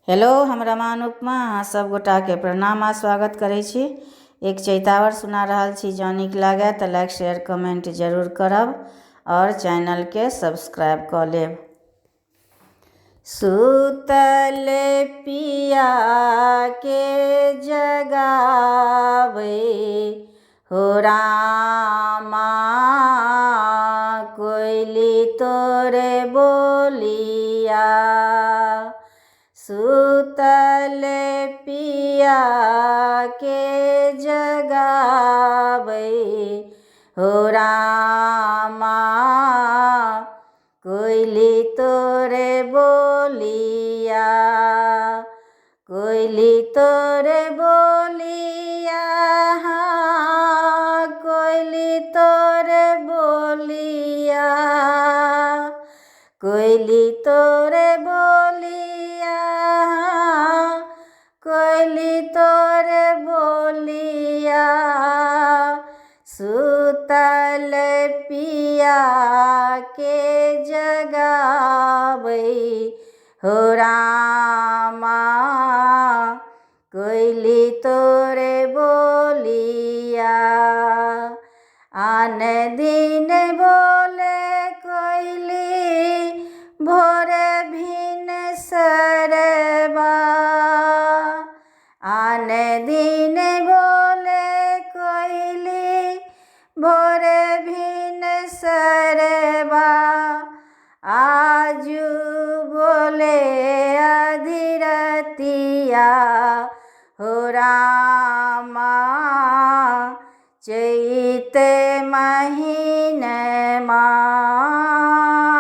Hello, हम रमा अनुपमा अहाँ सब गोटा के प्रणाम आ स्वागत करै छी। एक चैतावर सुना रहल छी। जँ नीक लागे तऽ लाइक शेयर कमेंट जरूर करब और चैनल के सब्सक्राइब कऽ लेब। सुतल पिया के जगावे हो रामा, कोयली तोरे बोलिया। सुतल पिया के जगावे हो रामा, कोयली तोरे बोलिया। कोयली तोरे बोलिया, कोयली तोरे बोलिया। कोयली तोरे बोलिया, कोयली तोरे बोलिया। सुतल पिया के जगावे हो रामा, कोयली तोरे बोलिया। आन दिन बोले कोयली भोरे भिन सरबा। आन दिन बोले कोयली भोरे भिन सरबा। आजू बोले अधिरतिया हो रामा, चैत महीनमा।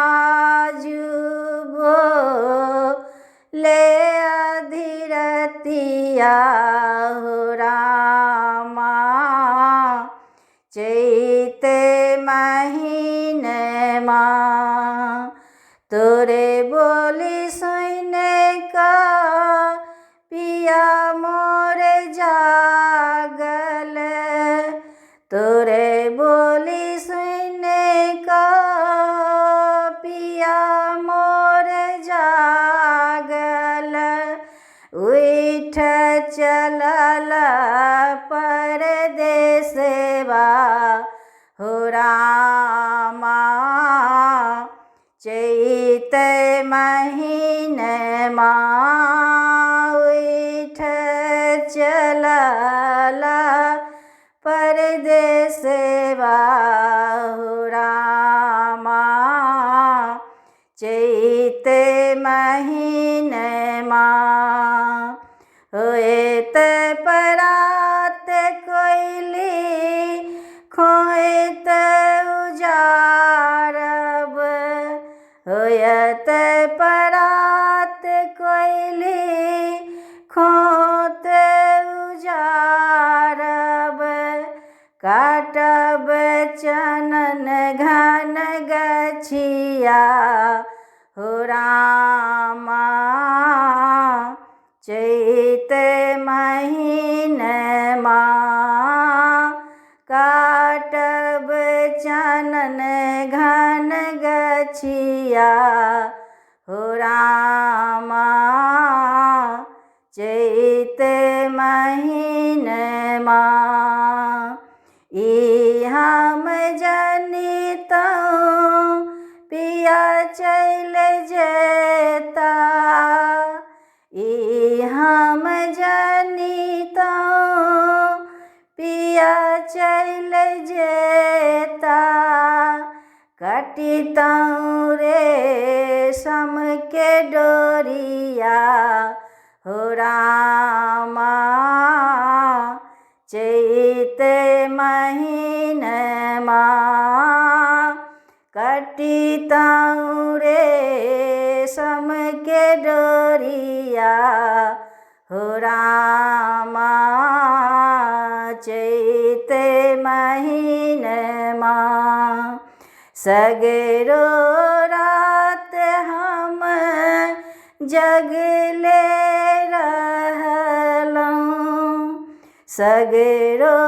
आजू बोले अधिरतिया हो रामा, चैत महीनमा। तोरे बोली सुन का पिया मोर जागल। तोरे बोली सुन का पिया मोर जागल। उठ चलल परदेसवा हो रामा, चैत महीनमा। उठ चलल परदेसवा हो रामा, चैत महीनमा। होएत परात कोयली खोएत उजारब। होयत परात कोयली खोत उजारब। काटब चनन घन गछिया हो रामा, चैत महीनमा। काटब चनन घन गछिया हो रामा, चैत महीनमा। ई हम जनितौं पिया चल जेता। ई हम जनितौं पिया चल जेता। कटितौं रेशम के डोरिया हो रामा, चैत महीनमा। कटितौं रेशम के डोरिया हो रामा, चैत महीनमा। सगरो रात हम जगले रहलौं। सगरो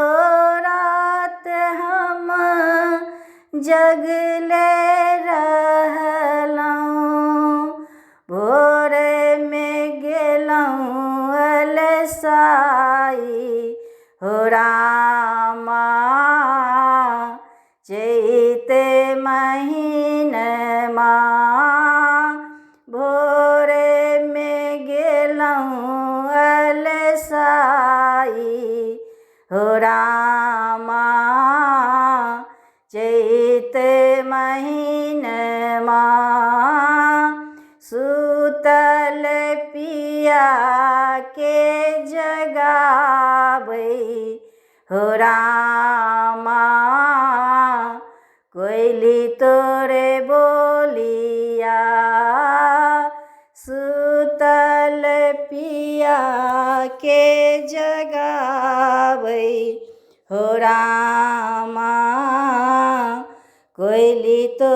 रात हम जगले रहलौं। भोर में गेलौं हो रामा चैत महीनमा भोरे में गेलहुँ अलसाई हो रामा चैत महीनमा सुतल पिया के जगाबै हो रामा कोयली तोरे बोलिया सुतल पिया के जगाबै हो रामा कोयली तो